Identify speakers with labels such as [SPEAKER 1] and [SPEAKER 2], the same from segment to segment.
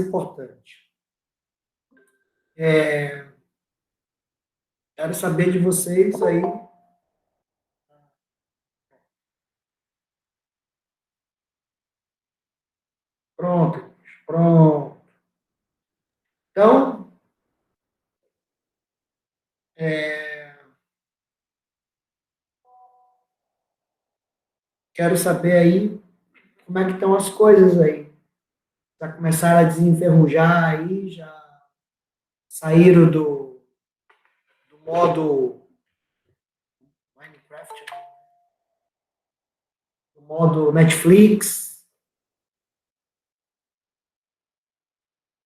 [SPEAKER 1] importante. Quero saber de vocês aí. Pronto, pronto. Então, quero saber aí como é que estão as coisas aí. Já começaram a desenferrujar aí, já saíram do modo Minecraft, do modo Netflix.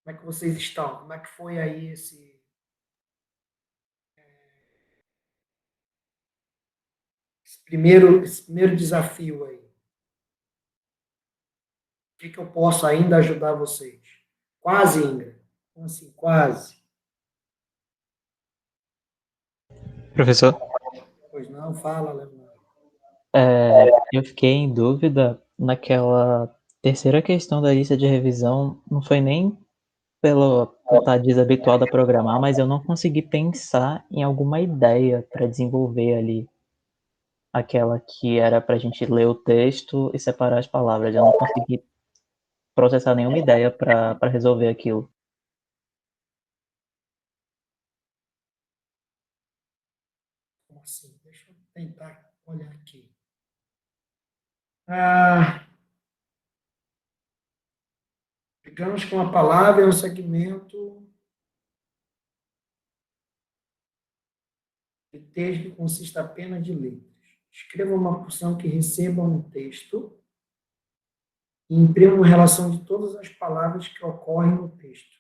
[SPEAKER 1] Como é que vocês estão? Como é que foi aí esse primeiro desafio aí? O que eu posso ainda ajudar vocês? Quase, Ingrid. Então, assim, quase.
[SPEAKER 2] Professor,
[SPEAKER 1] Pois não, fala, Leonardo.
[SPEAKER 2] eu fiquei em dúvida naquela terceira questão da lista de revisão, não foi nem por estar desabituado a programar, mas eu não consegui pensar em alguma ideia para desenvolver ali, aquela que era para a gente ler o texto e separar as palavras. Eu não consegui processar nenhuma ideia para resolver aquilo.
[SPEAKER 1] Como assim? Deixa eu tentar olhar aqui. Ah, digamos que uma palavra é um segmento de texto que consiste apenas de letras. Escreva uma porção que receba um texto e imprima uma relação de todas as palavras que ocorrem no texto.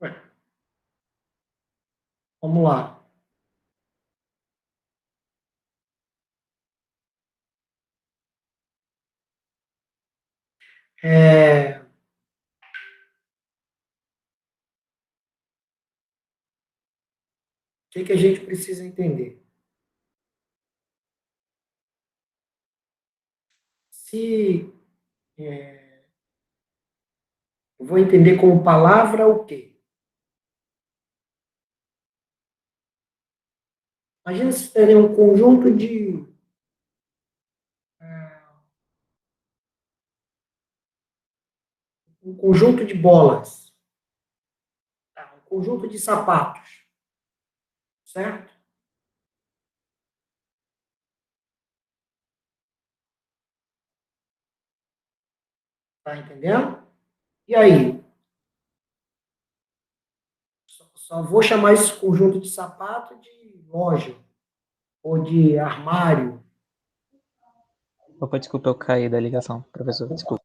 [SPEAKER 1] Ué, vamos lá. O que a gente precisa entender? Se eu vou entender como palavra o quê? Imagina se teria um conjunto de bolas, tá? Um conjunto de sapatos, certo? Tá entendendo? E aí? Só vou chamar esse conjunto de sapato de loja ou de armário.
[SPEAKER 2] Opa, desculpa, eu caí da ligação, professor, desculpa.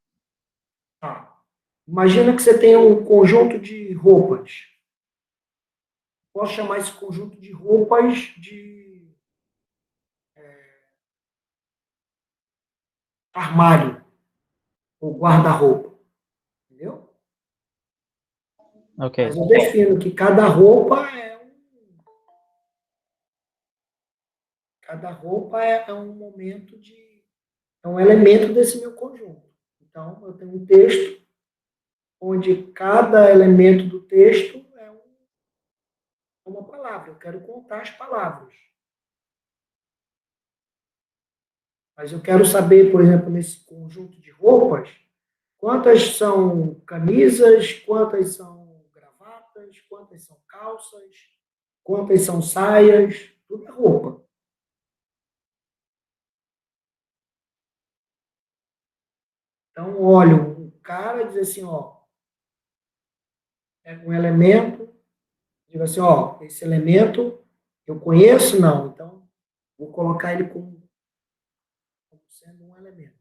[SPEAKER 1] Tá. Imagina que você tem um conjunto de roupas. Posso chamar esse conjunto de roupas de armário ou guarda-roupa, entendeu?
[SPEAKER 2] Ok,
[SPEAKER 1] Mas eu defino que cada roupa é um momento é um elemento desse meu conjunto. Então, eu tenho um texto onde cada elemento do texto é uma palavra. Eu quero contar as palavras. Mas eu quero saber, por exemplo, nesse conjunto de roupas, quantas são camisas, quantas são gravatas, quantas são calças, quantas são saias, tudo é roupa. Então, olho o cara diz assim, ó, é um elemento, digo assim, ó, esse elemento eu conheço, não, então vou colocar ele como sendo um elemento.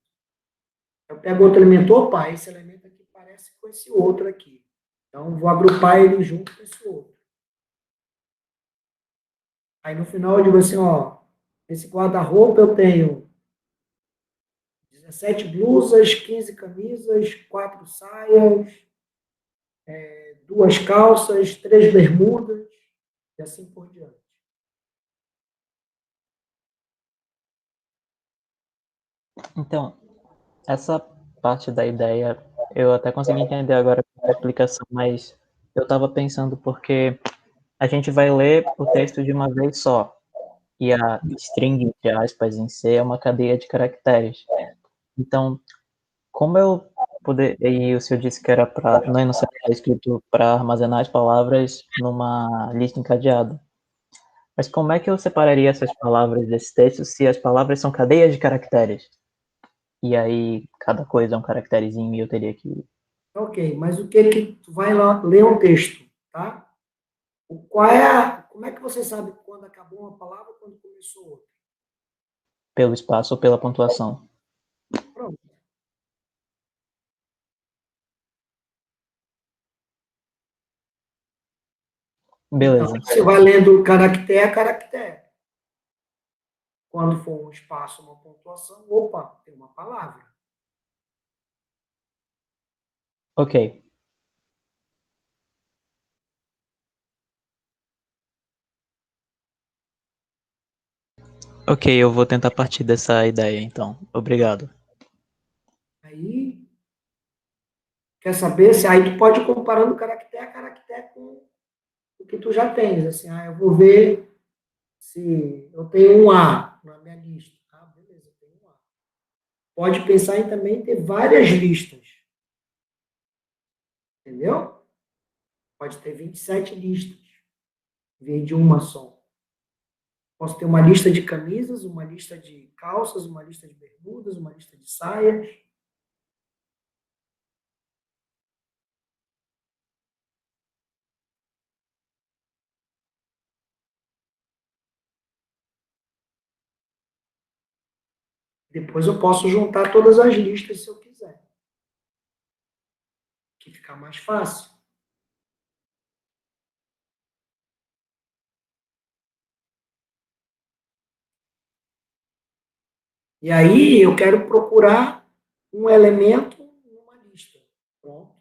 [SPEAKER 1] Eu pego outro elemento, opa, esse elemento aqui parece com esse outro aqui. Então, vou agrupar ele junto com esse outro. Aí, no final, eu digo assim, ó, esse guarda-roupa eu tenho 17 blusas, 15 camisas, 4 saias, 2 calças, 3 bermudas, e assim por diante.
[SPEAKER 2] Então, essa parte da ideia eu até consegui entender agora com a explicação, mas eu estava pensando porque a gente vai ler o texto de uma vez só, e a string, entre aspas, em C é uma cadeia de caracteres. Então, como eu poder e o senhor disse que era para no enunciado está escrito para armazenar as palavras numa lista encadeada. Mas como é que eu separaria essas palavras desse texto se as palavras são cadeias de caracteres? E aí cada coisa é um caracterezinho e eu teria que
[SPEAKER 1] Ok, mas o que que tu vai lá ler um texto, tá? Como é que você sabe quando acabou uma palavra e quando começou outra?
[SPEAKER 2] pelo espaço ou pela pontuação.
[SPEAKER 1] Pronto. Então,
[SPEAKER 2] Beleza.
[SPEAKER 1] você vai lendo caractere a caractere. Quando for um espaço, uma pontuação, opa, tem uma palavra.
[SPEAKER 2] Ok. Ok, eu vou tentar partir dessa ideia então. Obrigado.
[SPEAKER 1] Aí, quer saber se aí tu pode ir comparando caractere a caractere com o que tu já tens. Assim, eu vou ver se eu tenho um A na minha lista. Ah, beleza, eu tenho um A. Pode pensar em também ter várias listas. Entendeu? Pode ter 27 listas, em vez de uma só. Posso ter uma lista de camisas, uma lista de calças, uma lista de bermudas, uma lista de saias. Depois eu posso juntar todas as listas se eu quiser, que fica mais fácil. E aí eu quero procurar um elemento numa lista. Pronto.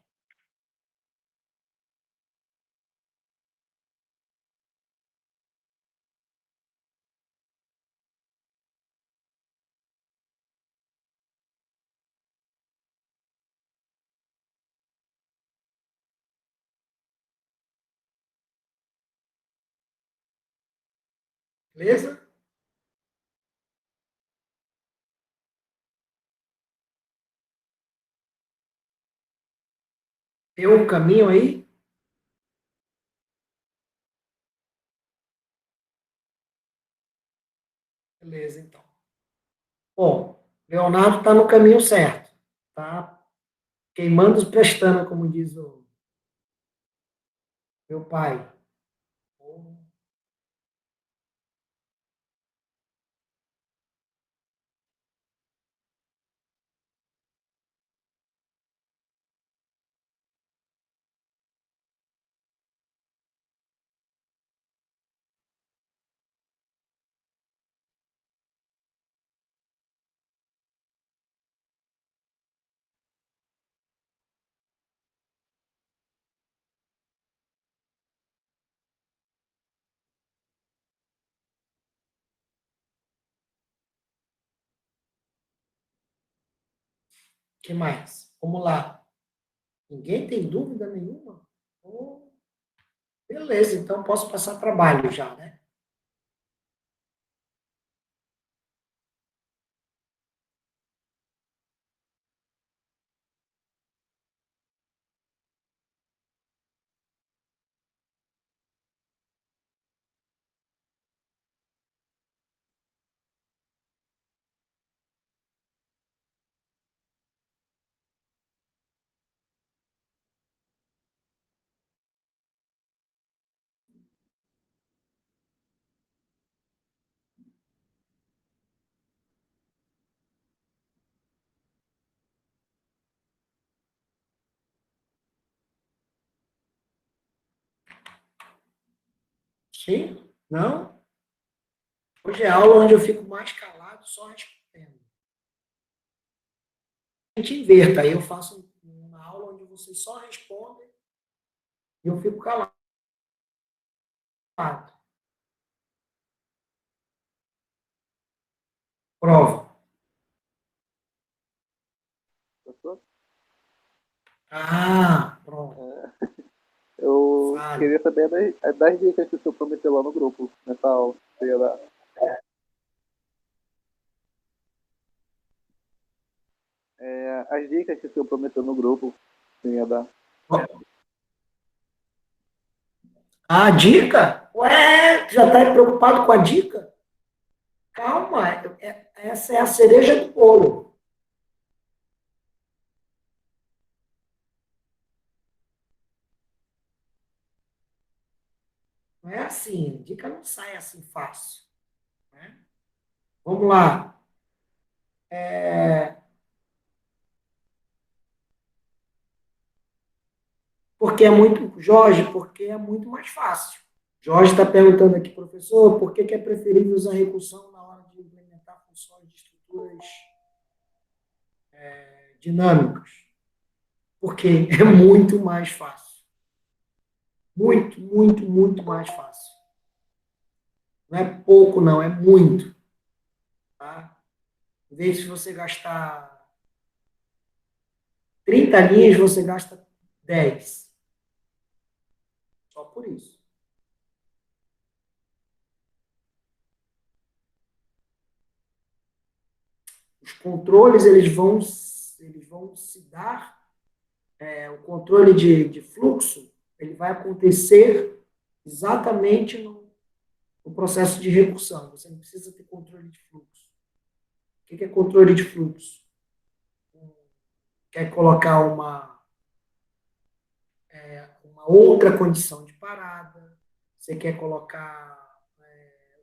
[SPEAKER 1] Beleza? Tem um caminho aí? Beleza, então. Bom, Leonardo está no caminho certo. Tá queimando os pestanas, como diz o meu pai. O que mais? Vamos lá. Ninguém tem dúvida nenhuma? Oh, beleza, então posso passar trabalho já, né? Sim? Não? Hoje é aula onde eu fico mais calado, só respondendo. A gente inverta, aí eu faço uma aula onde vocês só respondem e eu fico calado. Prova.
[SPEAKER 3] professor.
[SPEAKER 1] Ah, pronto.
[SPEAKER 3] Eu
[SPEAKER 1] Fale.
[SPEAKER 3] queria saber das dicas que o senhor prometeu lá no grupo, nessa aula. Que você ia dar. As dicas que o senhor prometeu no grupo, que ia dar.
[SPEAKER 1] A dica? Ué, já está preocupado com a dica? Calma, essa é a cereja do bolo. Não é assim, dica não sai assim fácil. Né? Vamos lá. Porque é muito, Jorge, porque é muito mais fácil. Jorge está perguntando aqui, professor, por que é preferível usar recursão na hora de implementar funções de estruturas dinâmicas? Porque é muito mais fácil. Muito, muito, muito mais fácil. Não é pouco, não, é muito. Tá? Em vez de você gastar 30 linhas, você gasta 10. Só por isso. Os controles, eles vão se dar, o controle de fluxo, ele vai acontecer exatamente no processo de recursão. Você não precisa ter controle de fluxo. O que é controle de fluxo? Quer colocar uma outra condição de parada, você quer colocar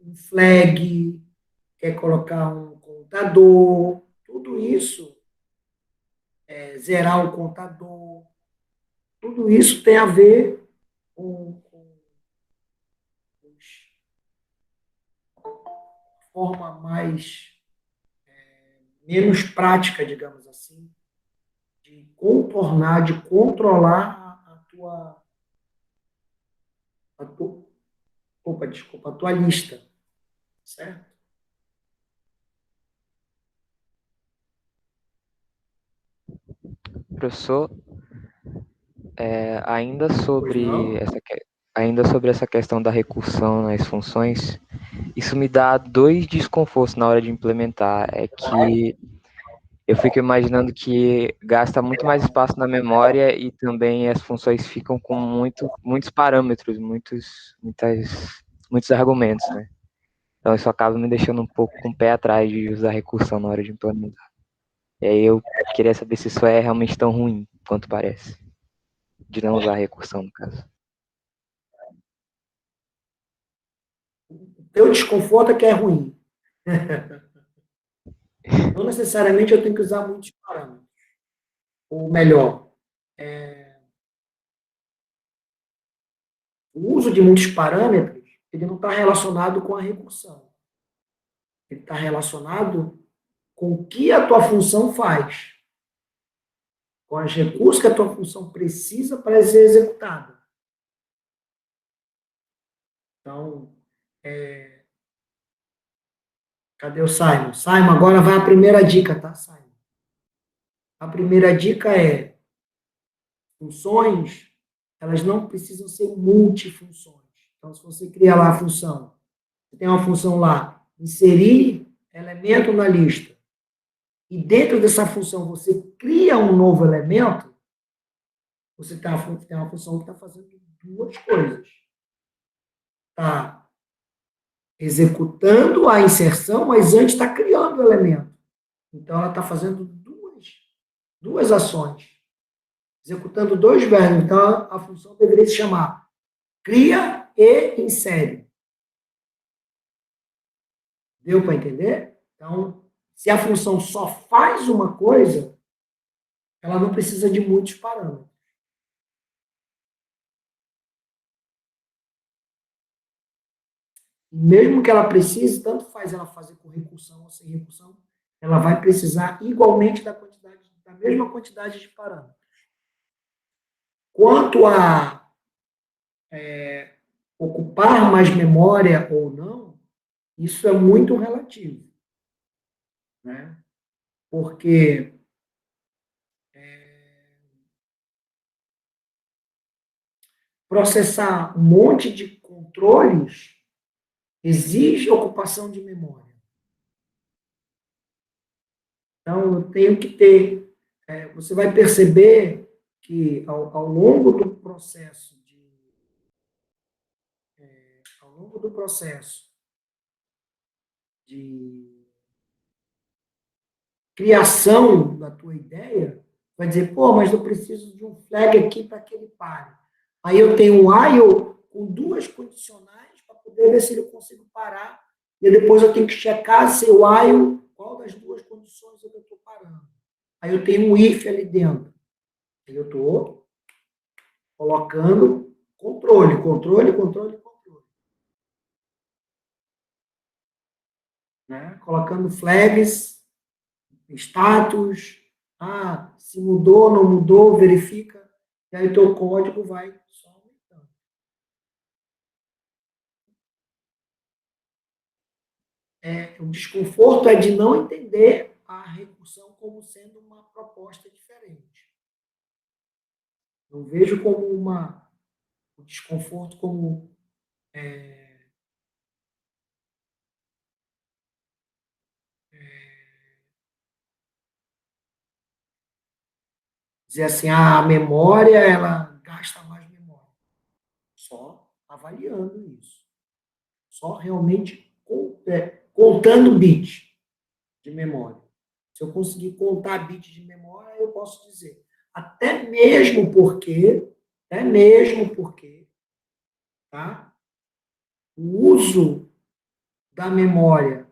[SPEAKER 1] um flag, quer colocar um contador, tudo isso, zerar o contador, tudo isso tem a ver com forma mais, menos prática, digamos assim, de contornar, de controlar a tua, opa, desculpa, a tua lista, certo?
[SPEAKER 4] Professor, ainda
[SPEAKER 1] Pois
[SPEAKER 4] sobre
[SPEAKER 1] não?
[SPEAKER 4] essa questão da recursão nas funções, isso me dá dois desconfortos na hora de implementar. É que eu fico imaginando que gasta muito mais espaço na memória e também as funções ficam com muitos parâmetros, muitos argumentos, né? Então isso acaba me deixando um pouco com o pé atrás de usar recursão na hora de implementar. E aí eu queria saber se isso é realmente tão ruim quanto parece, de não usar recursão, no caso.
[SPEAKER 1] O teu desconforto é que é ruim. Não necessariamente eu tenho que usar muitos parâmetros. Ou melhor, o uso de muitos parâmetros, ele não está relacionado com a recursão. Ele está relacionado com o que a tua função faz, com os recursos que a tua função precisa para ser executada. Então, cadê o Simon? Simon, agora vai a primeira dica, tá, Simon? A primeira dica é: funções, elas não precisam ser multifunções. Então, se você cria lá a função, você tem uma função lá, inserir elemento na lista, e dentro dessa função você cria um novo elemento, você tem uma função que está fazendo duas coisas. Está executando a inserção, mas antes está criando o elemento. Então, ela está fazendo duas ações, executando dois verbos. Então, a função deveria se chamar cria e insere. Deu para entender? Então, se a função só faz uma coisa, ela não precisa de muitos parâmetros. Mesmo que ela precise, tanto faz ela fazer com recursão ou sem recursão, ela vai precisar igualmente da mesma quantidade de parâmetros. Quanto a ocupar mais memória ou não, isso é muito relativo. Né? Porque processar um monte de controles exige ocupação de memória. Então, eu tenho que ter... você vai perceber que, ao longo do processo de criação da tua ideia, vai dizer, pô, mas eu preciso de um flag aqui para que ele pare. Aí eu tenho um while com duas condicionais para poder ver se ele consigo parar, e depois eu tenho que checar se o while, qual das duas condições eu estou parando. Aí eu tenho um if ali dentro. Aí eu estou colocando controle. Né? Colocando flags, status, se mudou, não mudou, verifica, e aí o teu código vai só aumentando. O desconforto é de não entender a recursão como sendo uma proposta diferente. Eu vejo como o desconforto como dizer assim, a memória, ela gasta mais memória. Só avaliando isso. Só realmente contando bit de memória. Se eu conseguir contar bit de memória, eu posso dizer. Até mesmo porque, tá? O uso da memória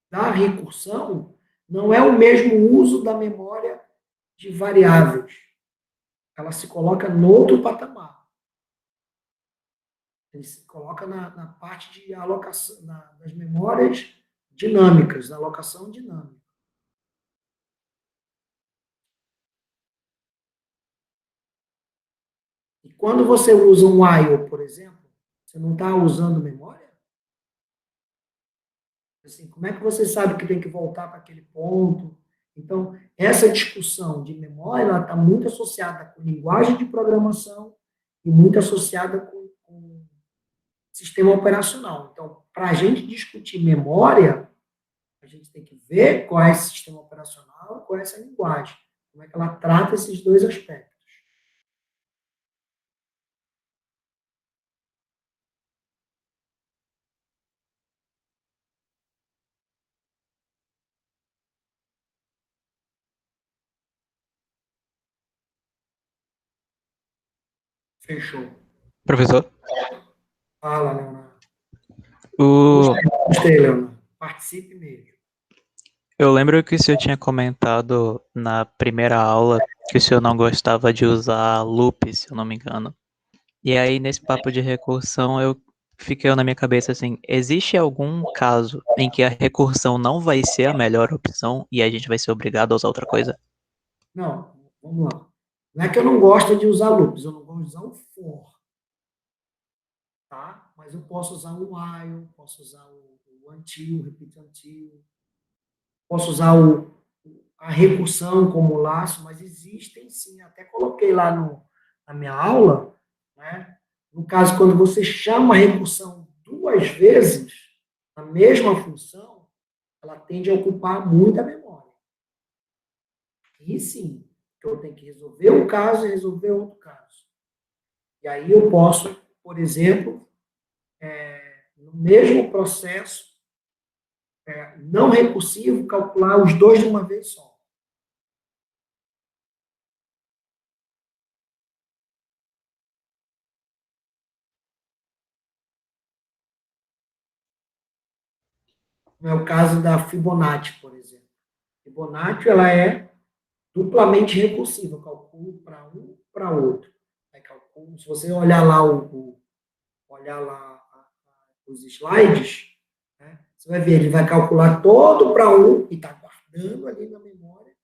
[SPEAKER 1] da recursão não é o mesmo uso da memória de variáveis. Ela se coloca no outro patamar. Ele se coloca na parte de alocação, das memórias dinâmicas, na alocação dinâmica. E quando você usa um while, por exemplo, você não está usando memória? Assim, como é que você sabe que tem que voltar para aquele ponto? Então, essa discussão de memória está muito associada com linguagem de programação e muito associada com sistema operacional. Então, para a gente discutir memória, a gente tem que ver qual é esse sistema operacional, qual é essa linguagem, como é que ela trata esses dois aspectos. Fechou.
[SPEAKER 2] Professor?
[SPEAKER 1] Fala, Leonardo.
[SPEAKER 2] O...
[SPEAKER 1] Gostei, Leonardo. Participe mesmo.
[SPEAKER 2] Eu lembro que o senhor tinha comentado na primeira aula que o senhor não gostava de usar loop, se eu não me engano. E aí, nesse papo de recursão, eu fiquei na minha cabeça assim, existe algum caso em que a recursão não vai ser a melhor opção e a gente vai ser obrigado a usar outra coisa?
[SPEAKER 1] Não, vamos lá. Não é que eu não gosto de usar loops, eu não gosto de usar um for. Tá? Mas eu posso usar um while, posso usar o until, repeat until, posso usar a recursão como laço, mas existem sim, até coloquei lá na minha aula, né? No caso, quando você chama a recursão duas vezes, a mesma função, ela tende a ocupar muita memória. E sim, eu tenho que resolver um caso e resolver outro caso. E aí eu posso, por exemplo, no mesmo processo, não recursivo, calcular os dois de uma vez só. Não é o caso da Fibonacci, por exemplo. Fibonacci, ela é duplamente recursiva. Eu calculo para um, para outro. Aí calculo, se você olhar lá, os slides, né, você vai ver, ele vai calcular todo para um e está guardando ali na memória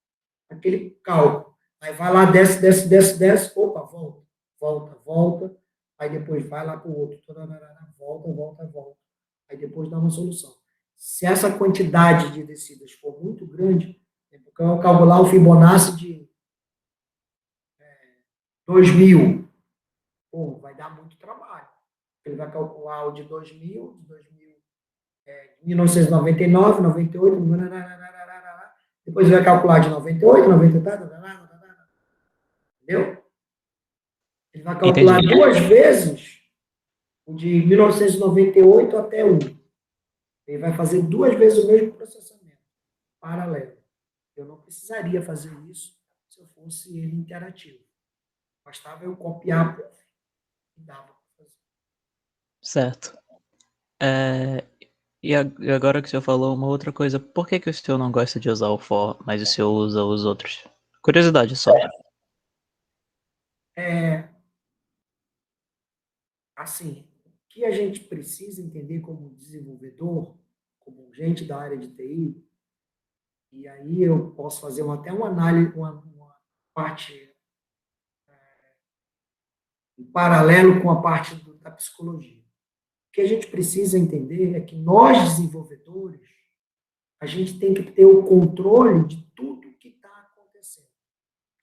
[SPEAKER 1] aquele cálculo. Aí vai lá, desce, opa, volta. Aí depois vai lá para o outro, volta. Aí depois dá uma solução. Se essa quantidade de descidas for muito grande, porque eu calcular o Fibonacci de 2000. Pô, vai dar muito trabalho. Ele vai calcular o de 2000, 1999, 98, depois vai calcular de 98, 98, entendeu? Ele vai calcular
[SPEAKER 2] Entendi.
[SPEAKER 1] 2 vezes o de 1998 até 1. Ele vai fazer 2 vezes o mesmo processamento, paralelo. Eu não precisaria fazer isso se eu fosse ele interativo. Bastava eu copiar e dava para fazer.
[SPEAKER 2] Certo. E agora que o senhor falou uma outra coisa, por que o senhor não gosta de usar o for, mas o senhor usa os outros? Curiosidade só.
[SPEAKER 1] Assim, o que a gente precisa entender como desenvolvedor, como gente da área de TI, e aí eu posso fazer até uma análise, uma parte em paralelo com a parte da psicologia. O que a gente precisa entender é que nós, desenvolvedores, a gente tem que ter o controle de tudo que está acontecendo.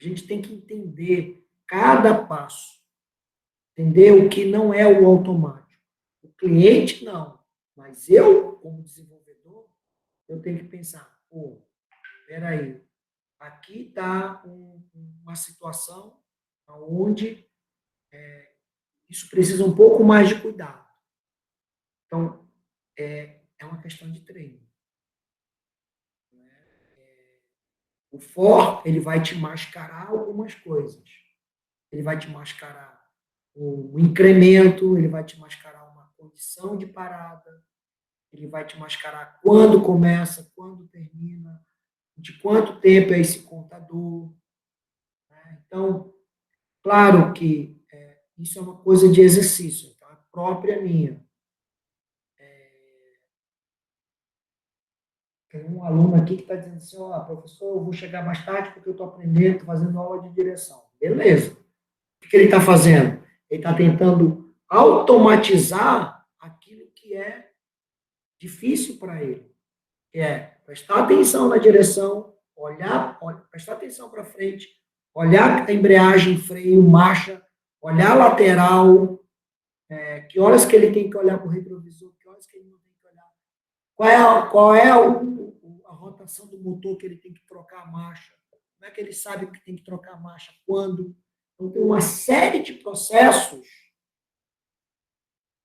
[SPEAKER 1] A gente tem que entender cada passo, entender o que não é o automático. O cliente, não. Mas eu, como desenvolvedor, eu tenho que pensar, pô, peraí, aqui está uma situação onde isso precisa um pouco mais de cuidado. Então, é uma questão de treino. O for, ele vai te mascarar algumas coisas. Ele vai te mascarar o incremento, ele vai te mascarar uma condição de parada, ele vai te mascarar quando começa, quando termina, de quanto tempo é esse contador. Né? Então, claro que isso é uma coisa de exercício, então é própria minha. Tem um aluno aqui que está dizendo assim, professor, eu vou chegar mais tarde porque eu estou aprendendo, estou fazendo aula de direção. Beleza. O que ele está fazendo? Ele está tentando automatizar aquilo que é difícil para ele, que é prestar atenção na direção, prestar atenção para frente, olhar a embreagem, freio, marcha, olhar a lateral, que horas que ele tem que olhar para o retrovisor, que horas que ele não tem que olhar. Qual é a rotação do motor que ele tem que trocar a marcha? Como é que ele sabe que tem que trocar a marcha? Quando? Então, tem uma série de processos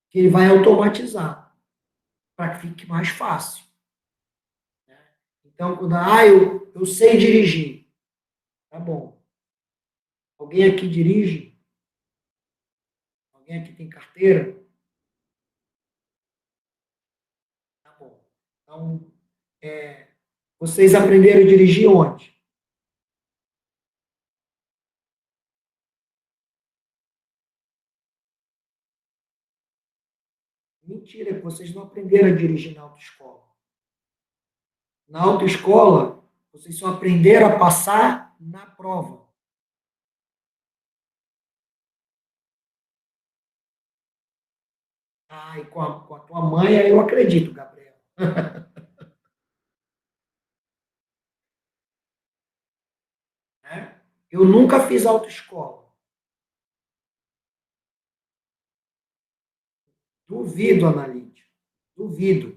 [SPEAKER 1] que ele vai automatizar para que fique mais fácil. Então, quando eu sei dirigir, tá bom. Alguém aqui dirige? Alguém aqui tem carteira? Tá bom. Então, vocês aprenderam a dirigir onde? Mentira, que vocês não aprenderam a dirigir na autoescola. Na autoescola, vocês só aprenderam a passar na prova. E com a tua mãe, aí eu acredito, Gabriel. Eu nunca fiz autoescola. Duvido, analítico. Duvido.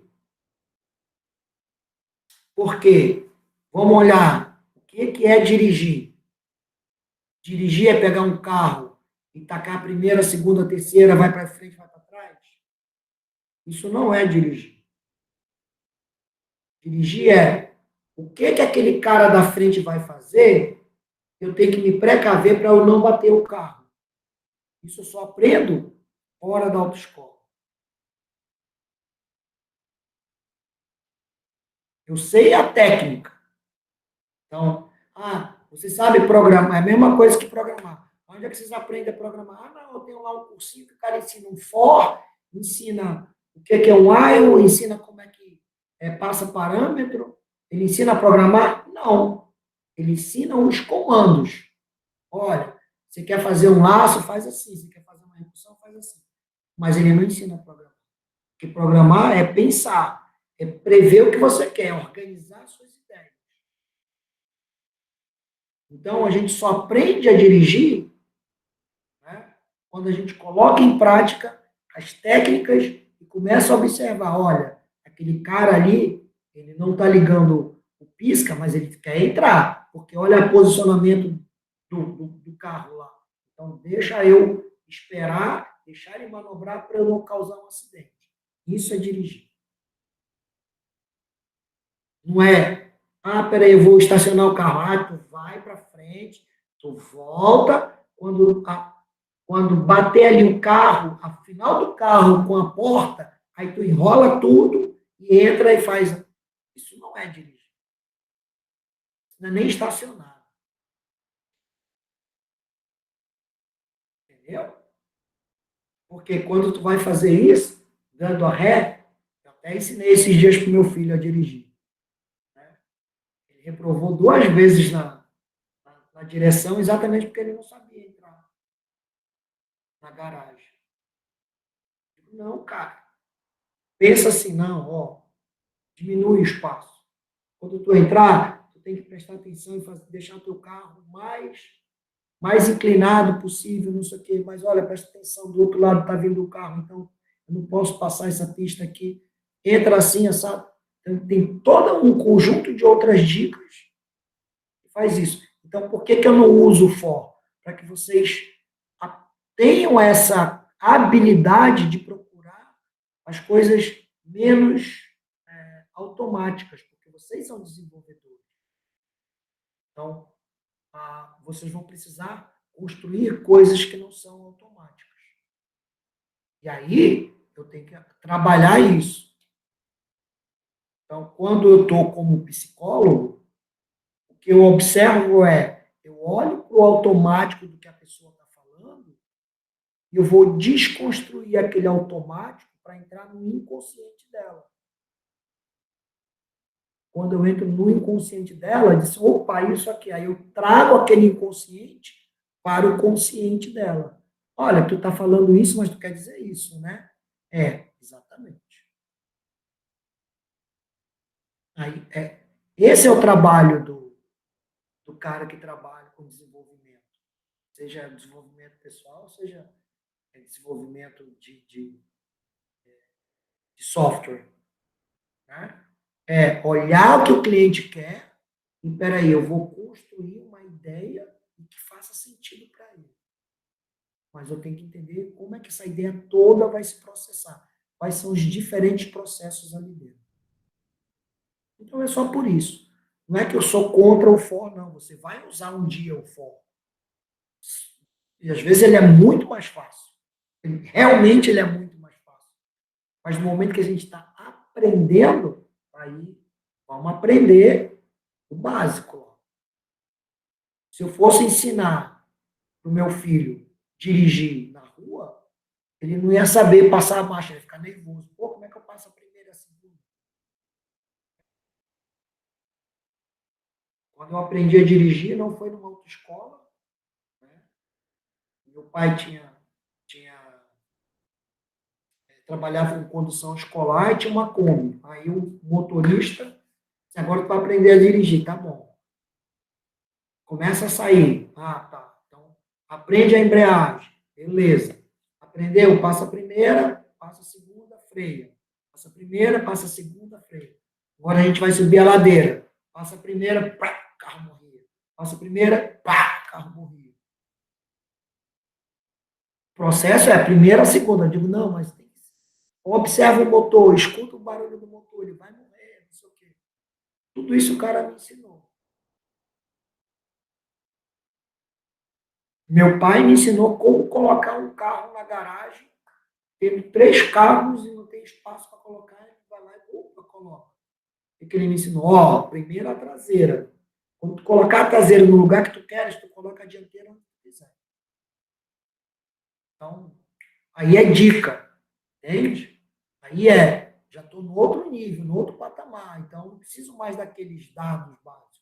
[SPEAKER 1] Por quê? Vamos olhar. O que é dirigir? Dirigir é pegar um carro e tacar a primeira, a segunda, a terceira, vai para frente, vai para trás? Isso não é dirigir. Dirigir é o que aquele cara da frente vai fazer, eu tenho que me precaver para eu não bater o carro. Isso eu só aprendo fora da autoescola. Eu sei a técnica. Então, você sabe programar, é a mesma coisa que programar. Onde é que vocês aprendem a programar? Não, eu tenho lá um cursinho que o cara ensina um for, ensina o que é um while, ensina como é que passa parâmetro. Ele ensina a programar? Não. Ele ensina os comandos. Olha, você quer fazer um laço, faz assim. Você quer fazer uma recursão, faz assim. Mas ele não ensina a programar. Porque programar é pensar, é prever o que você quer, organizar suas ideias. Então, a gente só aprende a dirigir quando a gente coloca em prática as técnicas e começa a observar, olha, aquele cara ali, ele não está ligando o pisca, mas ele quer entrar, porque olha o posicionamento do carro lá. Então, deixa eu esperar, deixar ele manobrar para eu não causar um acidente. Isso é dirigir. Não é, peraí, eu vou estacionar o carro. Tu vai para frente, tu volta, quando bater ali o carro, a final do carro com a porta, aí tu enrola tudo e entra e faz. Isso não é dirigir. Não é nem estacionar. Entendeu? Porque quando tu vai fazer isso, dando a ré, eu até ensinei esses dias para o meu filho a dirigir. Né? Ele reprovou 2 vezes na direção, exatamente porque ele não sabia entrar na garagem. Não, cara. Pensa assim, não, ó, diminui o espaço. Quando tu entrar, tu tem que prestar atenção e deixar o teu carro mais inclinado possível, não sei o quê. Mas olha, presta atenção, do outro lado está vindo o carro, então eu não posso passar essa pista aqui. Entra assim, sabe? Então, tem todo um conjunto de outras dicas que faz isso. Então, por que eu não uso o for? Para que vocês tenham essa habilidade de procurar as coisas menos automáticas, porque vocês são desenvolvedores. Então, vocês vão precisar construir coisas que não são automáticas. E aí, eu tenho que trabalhar isso. Então, quando eu estou como psicólogo, o que eu observo eu olho para o automático do que a pessoa está falando e eu vou desconstruir aquele automático para entrar no inconsciente dela. Quando eu entro no inconsciente dela, eu diz, opa, isso aqui. Aí eu trago aquele inconsciente para o consciente dela. Olha, tu está falando isso, mas tu quer dizer isso, né? Exatamente. Aí, esse é o trabalho do cara que trabalha com desenvolvimento. Seja desenvolvimento pessoal, seja desenvolvimento de software. Né? Olhar o que o cliente quer e, peraí, eu vou construir uma ideia que faça sentido para ele. Mas eu tenho que entender como é que essa ideia toda vai se processar. Quais são os diferentes processos ali dentro. Então, é só por isso. Não é que eu sou contra o for, não. Você vai usar um dia o for. E, às vezes, ele é muito mais fácil. Realmente, ele é muito mais fácil. Mas, no momento que a gente está aprendendo, aí vamos aprender o básico. Se eu fosse ensinar para o meu filho dirigir na rua, ele não ia saber passar a marcha, ele ia ficar nervoso. Pô, como é que eu passo a primeira e a segunda? Quando eu aprendi a dirigir, não foi numa autoescola. Né? Meu pai trabalhava com condução escolar e tinha uma Kombi. Aí o motorista, agora tu vai aprender a dirigir, tá bom. Começa a sair. Tá. Então, aprende a embreagem. Beleza. Aprendeu? Passa a primeira, passa a segunda, freia. Passa a primeira, passa a segunda, freia. Agora a gente vai subir a ladeira. Passa a primeira, pá, carro morria. Passa a primeira, pá, carro morria. O processo é a primeira, a segunda. Eu digo, não, mas tem que... Observa o motor, escuta o barulho do motor, ele vai morrer, não sei o quê. Tudo isso o cara me ensinou. Meu pai me ensinou como colocar um carro na garagem, tendo 3 carros e não tem espaço para colocar, ele vai lá e coloca. O que ele me ensinou? Primeiro a traseira. Quando tu colocar a traseira no lugar que tu queres, tu coloca a dianteira onde tu quiser. Então, aí é dica, entende? Aí já estou no outro nível, no outro patamar, então não preciso mais daqueles dados básicos.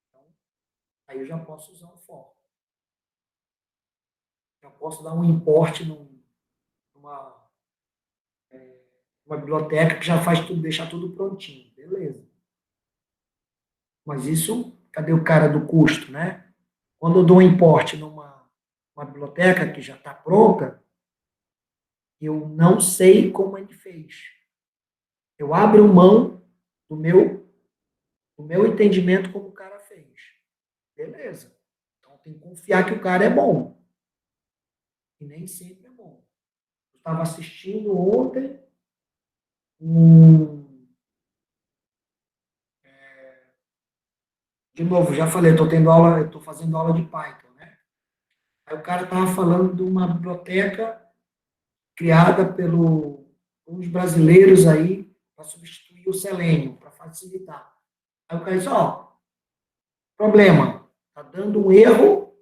[SPEAKER 1] Então, aí eu já posso usar um for. Já posso dar um import numa biblioteca que já faz tudo, deixa tudo prontinho. Beleza. Mas isso, cadê o cara do custo, né? Quando eu dou um import numa uma biblioteca que já está pronta, eu não sei como ele fez. Eu abro mão do meu entendimento como o cara fez. Beleza. Então tem que confiar que o cara é bom. E nem sempre é bom. Eu estava assistindo ontem de novo, já falei, eu estou fazendo aula de Python, né? Aí o cara estava falando de uma biblioteca criada pelos brasileiros aí para substituir o Selenium, para facilitar. Aí o cara disse, ó, problema, tá dando um erro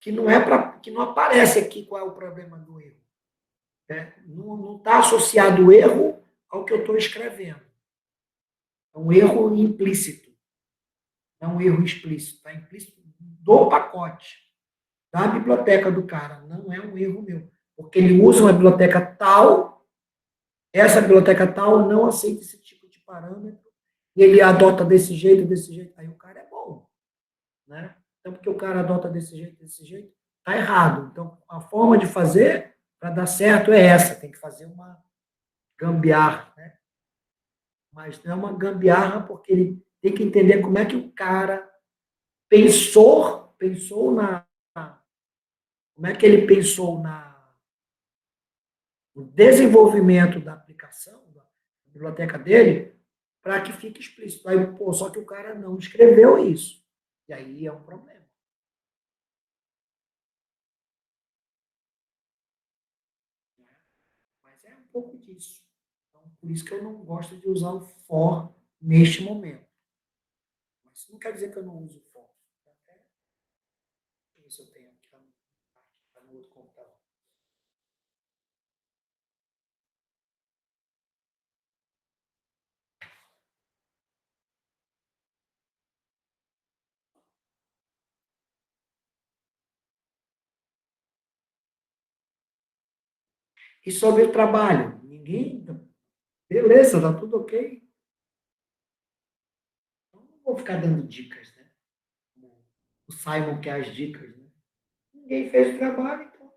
[SPEAKER 1] que não aparece aqui qual é o problema do erro. Né? Não está associado o erro ao que eu estou escrevendo. É um erro implícito, não é um erro explícito. Está implícito do pacote, da biblioteca do cara. Não é um erro meu. Porque ele usa uma biblioteca tal, essa biblioteca tal não aceita esse tipo de parâmetro, e ele adota desse jeito, desse jeito. Aí o cara é bom. Né? Então, porque o cara adota desse jeito, está errado. Então, a forma de fazer para dar certo é essa. Tem que fazer uma gambiarra, né? Mas não é uma gambiarra porque ele tem que entender como é que o cara pensou como é que ele pensou no desenvolvimento da aplicação, da biblioteca dele, para que fique explícito. Aí, pô, só que o cara não escreveu isso. E aí é um problema. Mas é um pouco disso. Então, por isso que eu não gosto de usar o for neste momento. Mas isso não quer dizer que eu não uso o for. Até isso eu tenho aqui, tá no outro computador. E sobre o trabalho? Ninguém. Beleza, tá tudo ok. Então, não vou ficar dando dicas, né? O Simon quer as dicas, né? Ninguém fez o trabalho, então.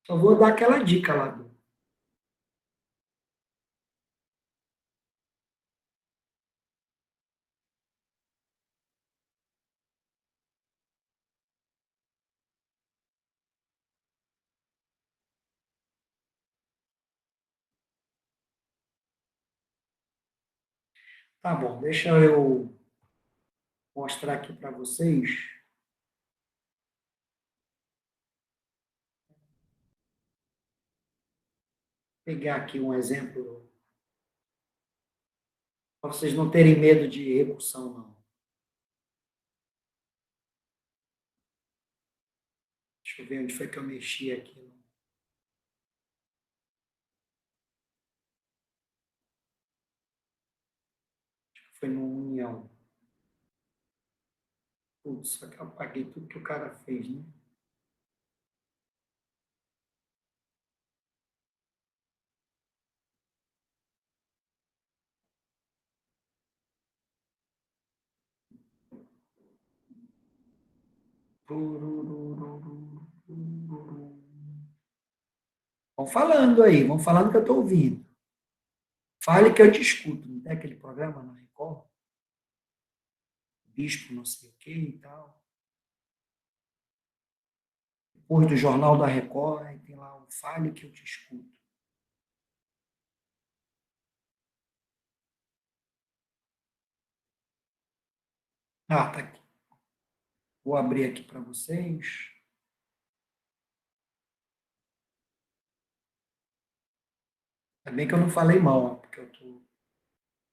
[SPEAKER 1] Só vou dar aquela dica lá. Tá bom, deixa eu mostrar aqui para vocês. Pegar aqui um exemplo para vocês não terem medo de recursão, não. Deixa eu ver onde foi que eu mexi aqui. Acho que foi no União. Putz, só que eu apaguei tudo que o cara fez, né? Vão falando aí, vão falando que eu estou ouvindo. Fale que eu te escuto. Não tem aquele programa na Record? Bispo não sei o que e tal. Depois do Jornal da Record, aí tem lá o Fale que eu te escuto. Ah, tá aqui. Vou abrir aqui para vocês. Ainda bem que eu não falei mal, porque eu estou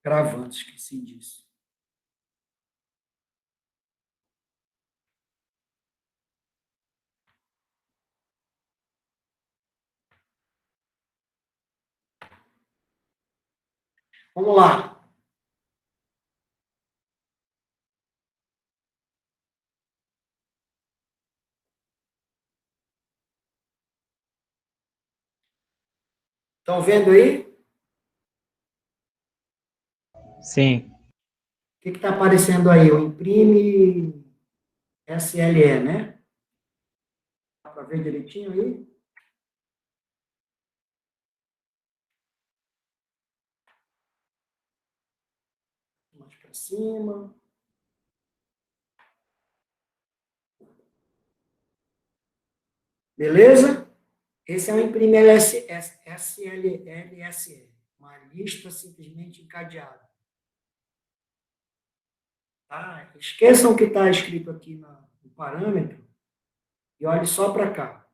[SPEAKER 1] gravando, esqueci disso. Vamos lá. Estão vendo aí?
[SPEAKER 2] Sim,
[SPEAKER 1] O que está aparecendo aí? O imprime SLE, né? ver direitinho aí? Mais para cima. Beleza? Esse é o imprimir SLSE, uma lista simplesmente encadeada. Tá? Esqueçam o que está escrito aqui no parâmetro e olhe só para cá.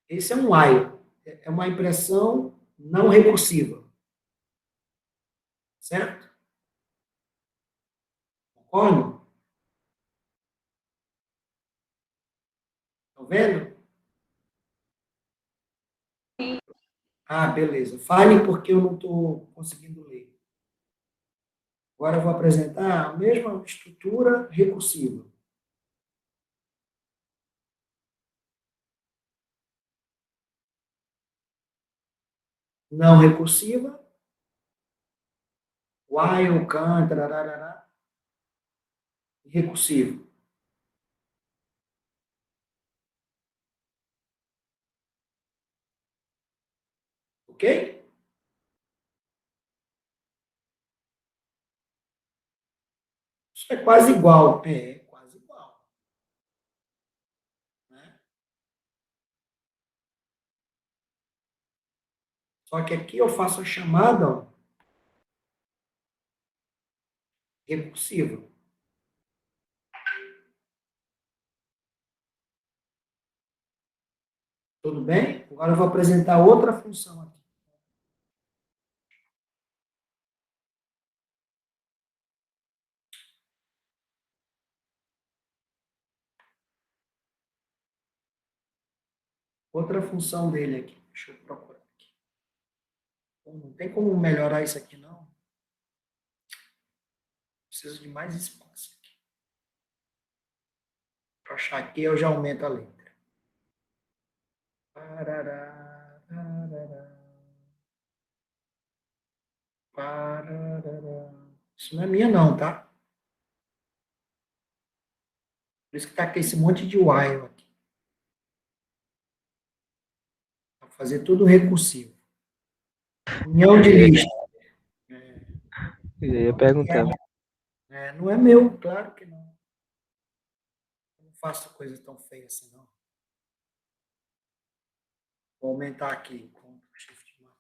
[SPEAKER 1] Esse é um while, é uma impressão não recursiva. Certo? Concordo? Estão vendo? Ah, beleza. Fale porque eu não estou conseguindo ler. Agora eu vou apresentar a mesma estrutura recursiva. Não recursiva. While, can, tararara. Recursivo. Ok? Isso é quase igual. É quase igual. Né? Só que aqui eu faço a chamada ó, recursiva. Tudo bem? Agora eu vou apresentar outra função aqui. Outra função dele aqui. Deixa eu procurar aqui. Não tem como melhorar isso aqui, não. Preciso de mais espaço aqui. Para achar aqui, eu já aumento a letra. Parará, parará, parará. Isso não é minha, não, tá? Por isso que está aqui esse monte de while aqui. Para fazer tudo recursivo. União de lista.
[SPEAKER 4] Eu ia perguntar.
[SPEAKER 1] Não é meu, claro que não. Eu não faço coisa tão feia assim, não. Vou aumentar aqui. Ctrl Shift mais.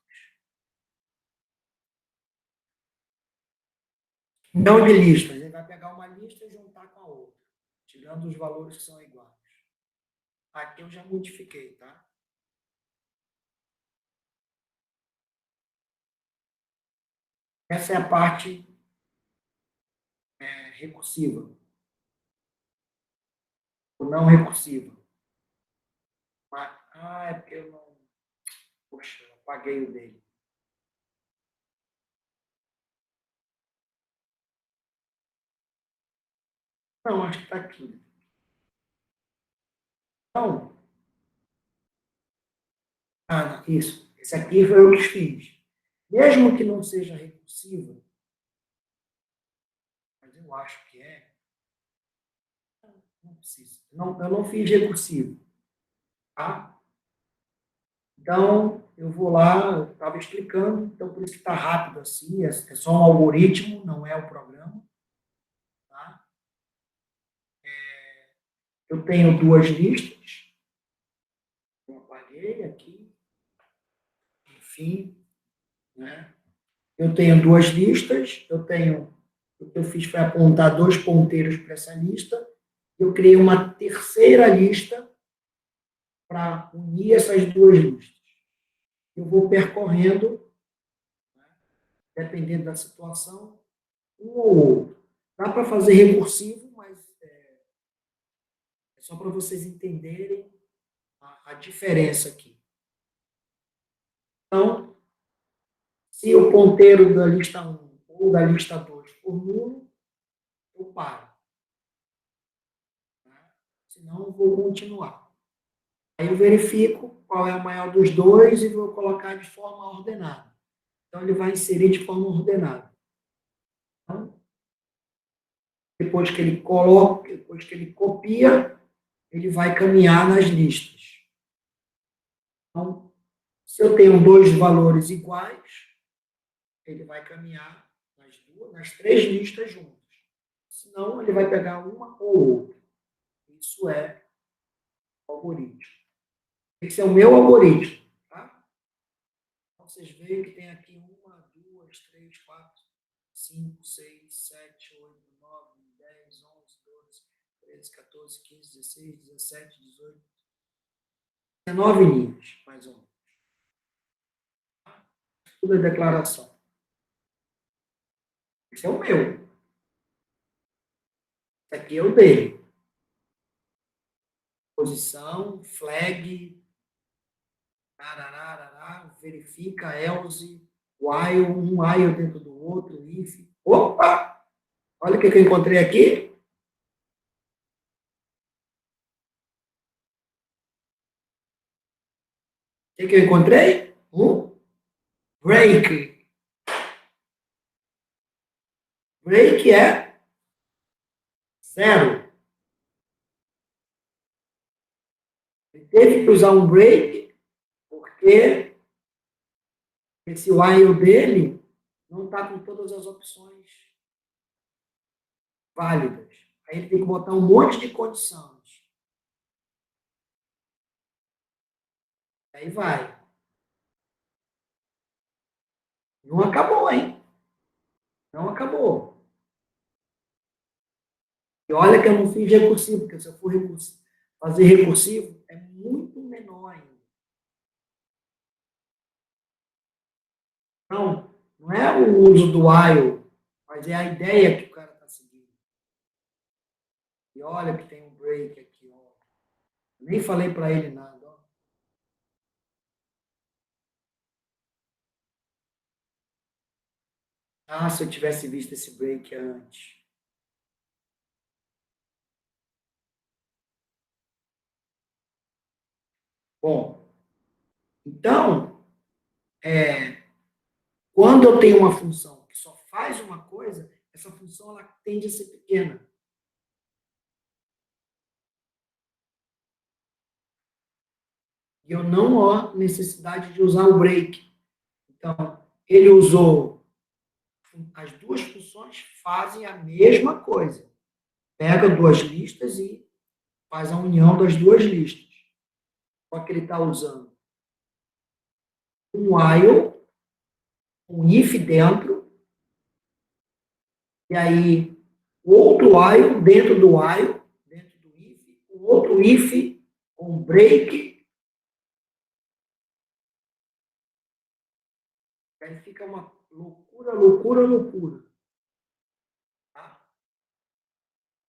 [SPEAKER 1] União de listas. Ele vai pegar uma lista e juntar com a outra, tirando os valores que são iguais. Aqui eu já modifiquei, tá? Essa é a parte recursiva. Ou não recursiva. É porque eu não... Poxa, eu apaguei o dele. Não, acho que está aqui. Então, isso. Esse aqui foi eu que fiz. Mesmo que não seja recursiva, mas eu acho que é, não precisa. Eu não fiz recursivo. Tá? Então, eu vou lá, eu estava explicando, então por isso que está rápido assim, é só um algoritmo, não é o programa. Tá? Eu tenho duas listas. Eu apaguei aqui. Enfim, né? Eu tenho duas listas, o que eu fiz foi apontar dois ponteiros para essa lista, eu criei uma terceira lista para unir essas duas listas. Eu vou percorrendo, né, dependendo da situação, um ou outro. Dá para fazer recursivo, mas é só para vocês entenderem a diferença aqui. Então, se o ponteiro da lista 1 ou da lista 2 for nulo, eu paro. Senão, eu vou continuar. Aí eu verifico qual é a maior dos dois e vou colocar de forma ordenada. Então, ele vai inserir de forma ordenada. Então, depois que ele copia, ele vai caminhar nas listas. Então, se eu tenho dois valores iguais, ele vai caminhar nas três listas juntas. Senão, ele vai pegar uma ou outra. Isso é o algoritmo. Esse é o meu algoritmo. Tá? Então, vocês veem que tem aqui 1, 2, 3, 4, 5, 6, 7, 8, 9, 10, 11, 12, 13, 14, 15, 16, 17, 18, 19 linhas, mais ou menos. Tudo é declaração. Esse é o meu. Esse aqui é o dele. Posição, flag, verifica, else, while, um while dentro do outro, if. Opa! Olha o que eu encontrei aqui. O que eu encontrei? Break. Break é 0. Ele teve que usar um break porque esse while dele não está com todas as opções válidas. Aí ele tem que botar um monte de condições. Aí vai. Não acabou, hein? Não acabou. E olha que eu não fiz recursivo, porque se eu for fazer recursivo, é muito menor ainda. Então, não é o uso do while, mas é a ideia que o cara está seguindo. E olha que tem um break aqui, ó. Nem falei para ele nada, ó. Ah, se eu tivesse visto esse break antes. Bom, então, quando eu tenho uma função que só faz uma coisa, essa função ela tende a ser pequena. E eu não há necessidade de usar o break. Então, ele usou as duas funções fazem a mesma coisa. Pega duas listas e faz a união das duas listas. Só que ele está usando um while, um if dentro, e aí outro while dentro do while, dentro do if, um outro if, um break. Aí fica uma loucura. Tá?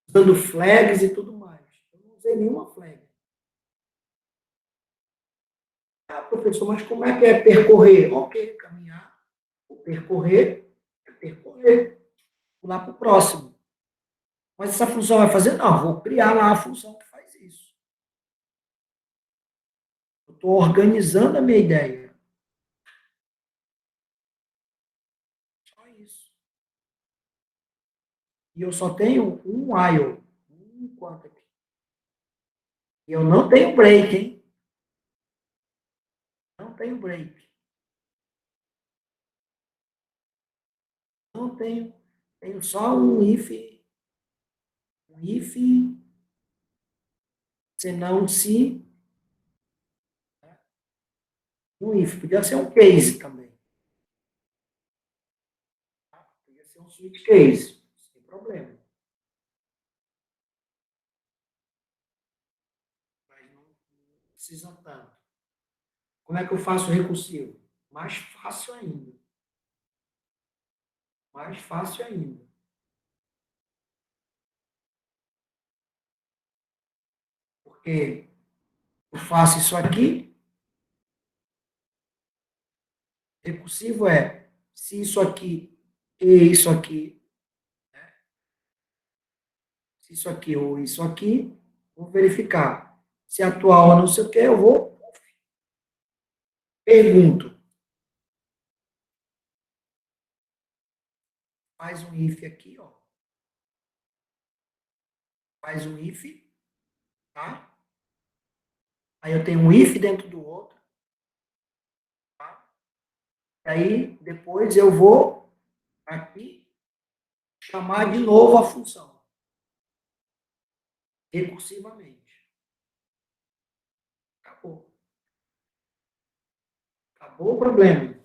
[SPEAKER 1] Usando flags e tudo mais. Eu não usei nenhuma flag. Ah, professor, mas como é que é percorrer? Ok, caminhar. O percorrer é percorrer. Pular para o próximo. Mas essa função vai fazer? Não, vou criar lá a função que faz isso. Eu estou organizando a minha ideia. Só isso. E eu só tenho um while. Enquanto aqui. E eu não tenho break, hein? Não tenho break. Não tenho. Tenho só um if. Um if. Senão se. Um if. Podia ser um case também. Podia ser um switch case. Sem problema. Mas não precisa tanto. Como é que eu faço o recursivo? Mais fácil ainda. Mais fácil ainda. Porque eu faço isso aqui. Recursivo é se isso aqui e isso aqui, né? Se isso aqui ou isso aqui, vou verificar. Se é atual ou não sei o que, eu vou. Pergunto. Faz um if aqui, ó. Faz um if, tá? Aí eu tenho um if dentro do outro. Tá? Aí depois eu vou aqui chamar de novo a função. Recursivamente. Acabou. Acabou o problema.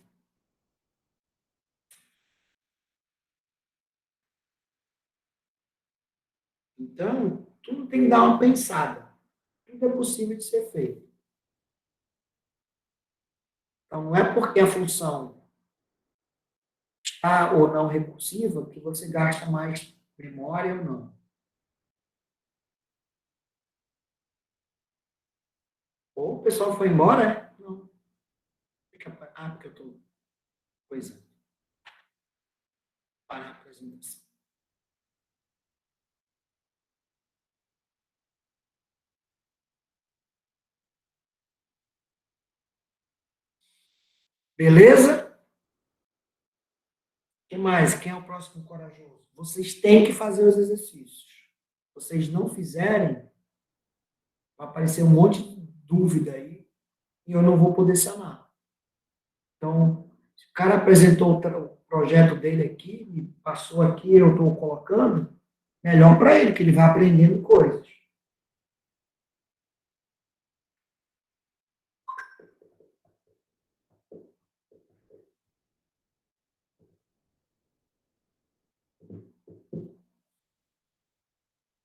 [SPEAKER 1] Então, tudo tem que dar uma pensada. Tudo é possível de ser feito. Então, não é porque a função está ou não recursiva que você gasta mais memória ou não. Ou o pessoal foi embora? Não. Ah, porque eu estou coisando. Parar a apresentação. Beleza? O que mais? Quem é o próximo corajoso? Vocês têm que fazer os exercícios. Se vocês não fizerem, vai aparecer um monte de dúvida aí e eu não vou poder sanar. Então, se o cara apresentou o projeto dele aqui, me passou aqui, eu estou colocando, melhor para ele, que ele vai aprendendo coisas.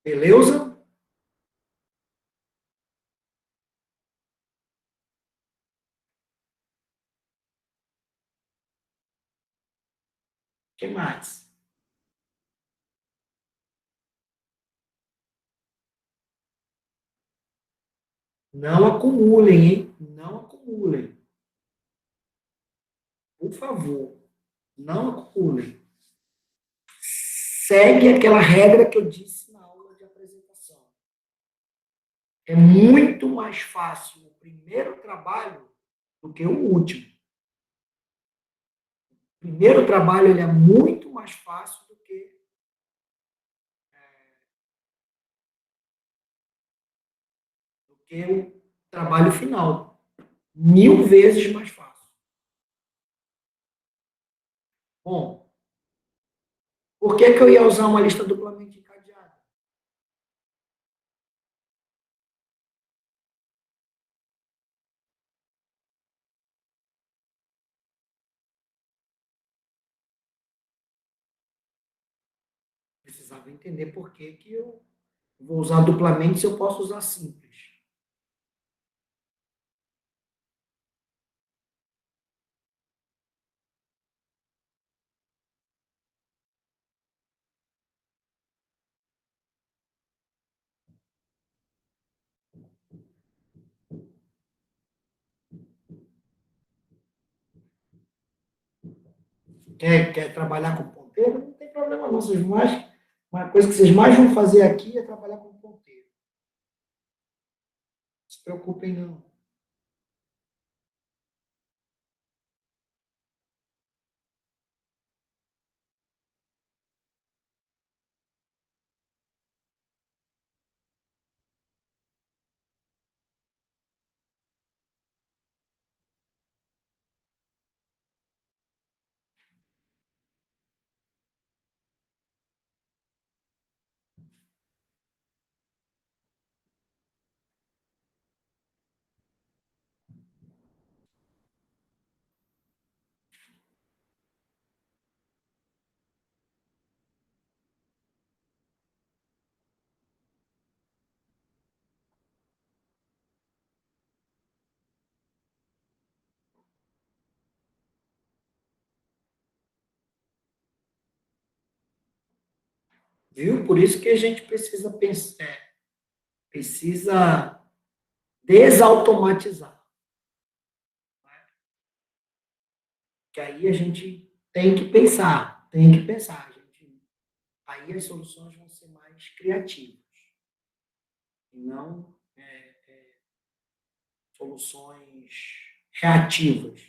[SPEAKER 1] Beleza? O que mais? Não acumulem, hein? Não acumulem. Por favor, não acumulem. Segue aquela regra que eu disse na aula de apresentação. É muito mais fácil o primeiro trabalho do que o último. O primeiro trabalho ele é muito mais fácil do que o trabalho final. 1000 vezes mais fácil. Bom, por que eu ia usar uma lista duplamente encadeada? Precisava entender por que eu vou usar duplamente se eu posso usar simples. Quer trabalhar com ponteiro? Não tem problema não. Uma coisa que vocês mais vão fazer aqui é trabalhar com ponteiro. Não se preocupem não. Viu? Por isso que a gente precisa pensar, precisa desautomatizar. Que aí a gente tem que pensar, tem que pensar. Aí as soluções vão ser mais criativas. E não soluções reativas.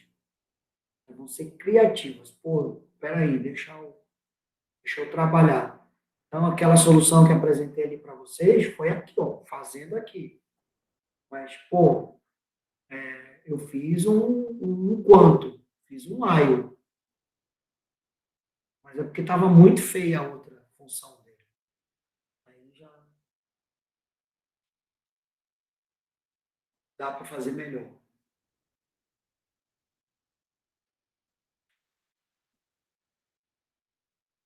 [SPEAKER 1] Vão ser criativas. Pô, peraí, deixa eu trabalhar. Então, aquela solução que apresentei ali para vocês foi aqui, ó, fazendo aqui. Mas, pô, eu fiz um quanto? Fiz um while. Mas é porque estava muito feia a outra função dele. Aí já dá para fazer melhor.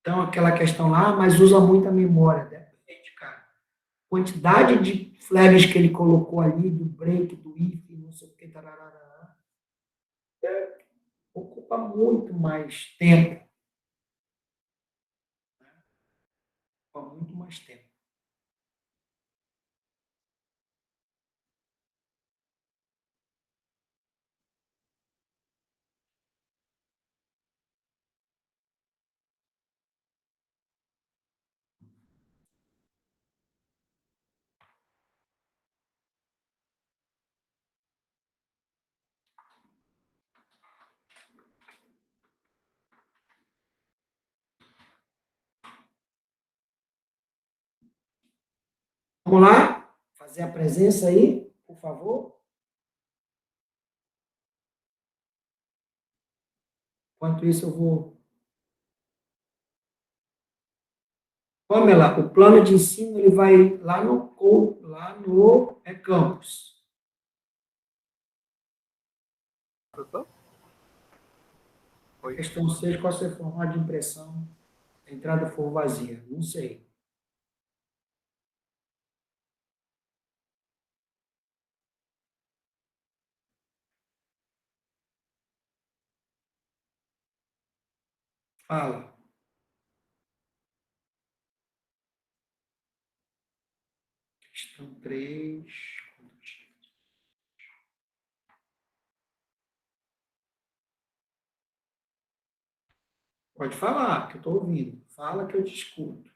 [SPEAKER 1] Então, aquela questão lá, mas usa muita memória. Depende, cara. Quantidade de flags que ele colocou ali, do break, do if, não sei o que, tararara, ocupa muito mais tempo. Ocupa muito mais tempo. Vamos lá? Fazer a presença aí, por favor. Enquanto isso, eu vou. Pamela, o plano de ensino ele vai lá no campus.
[SPEAKER 3] Professor? Oi.
[SPEAKER 1] Questão 6, qual é o seu formato de impressão? A entrada for vazia. Não sei. Fala. Questão 3. Pode falar, que eu estou ouvindo. Fala que eu te escuto.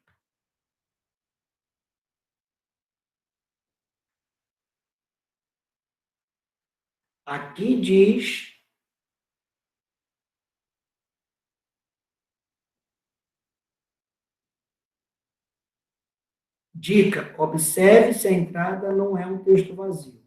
[SPEAKER 1] Aqui diz. Dica: observe se a entrada não é um texto vazio.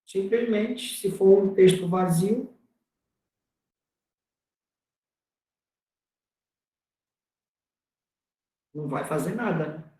[SPEAKER 1] Simplesmente, se for um texto vazio, não vai fazer nada, né?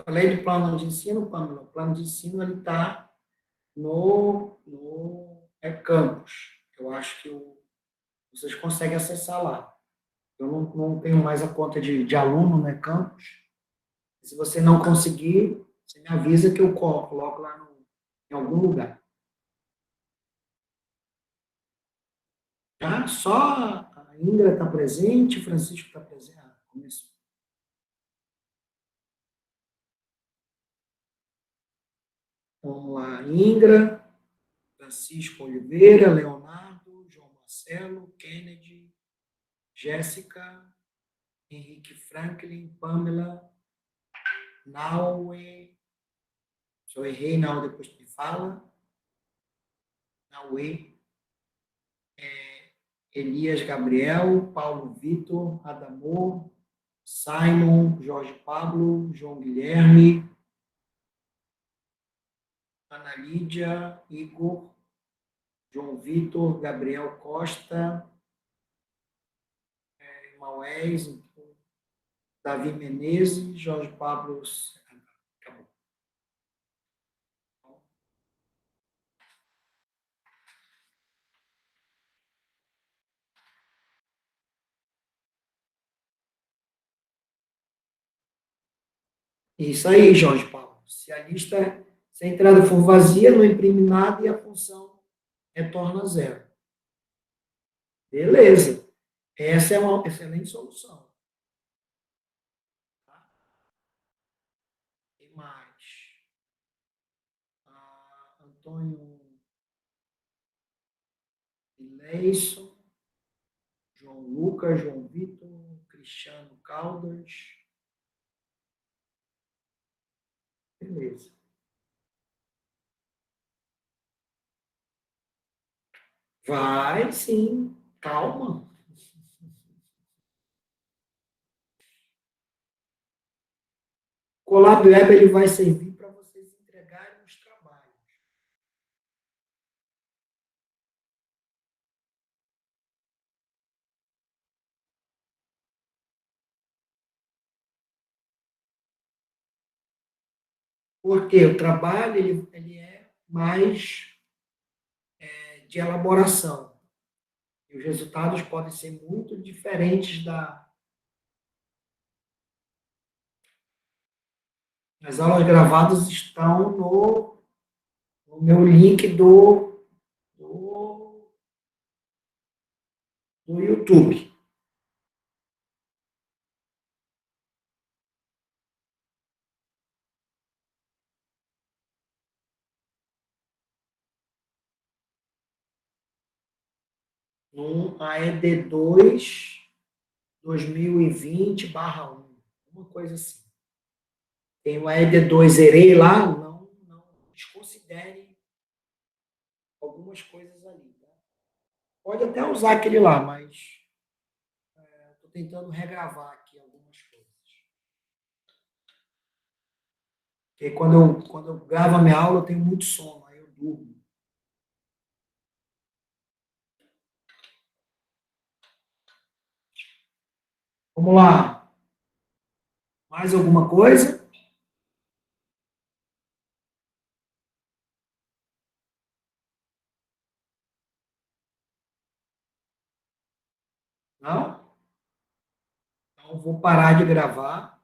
[SPEAKER 1] Falei do plano de ensino, Pamela. O plano de ensino ele está no campus. Eu acho que vocês conseguem acessar lá. Eu não tenho mais a conta de aluno no campus. Se você não conseguir, você me avisa que eu coloco lá em algum lugar. Tá? Só a Indra está presente, o Francisco está presente. Ah, começou. Vamos lá, Indra, Francisco Oliveira, Leonardo, João Marcelo, Kennedy, Jéssica, Henrique Franklin, Pamela, Naue, se eu errei, Naue depois me fala, Naue, Elias Gabriel, Paulo Vitor, Adamor, Simon, Jorge Pablo, João Guilherme, Ana Lídia, Igor, João Vitor, Gabriel Costa, Maués, Davi Menezes, Jorge Pablo. Acabou. Isso aí, Jorge Paulo. Se a entrada for vazia, não imprime nada e a função retorna zero. Beleza. Essa é uma excelente solução. Tá? Tem mais. Antônio Leison, João Lucas, João Vitor, Cristiano Caldas. Beleza. Vai, sim. Calma. O Colab Web ele vai servir para vocês entregarem os trabalhos. Porque o trabalho ele é mais de elaboração. E os resultados podem ser muito diferentes as aulas gravadas estão no meu link do YouTube. No AED2 2020/1, uma coisa assim. Tem o AED2 ERE lá, não desconsidere algumas coisas ali. Tá? Pode até usar aquele lá, mas estou tentando regravar aqui algumas coisas. Porque quando eu gravo a minha aula, eu tenho muito sono, aí eu durmo. Vamos lá. Mais alguma coisa? Não? Então, eu vou parar de gravar.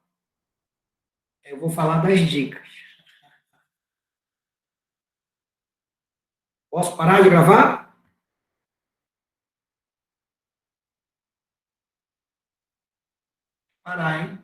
[SPEAKER 1] Eu vou falar das dicas. Posso parar de gravar? Parar, hein?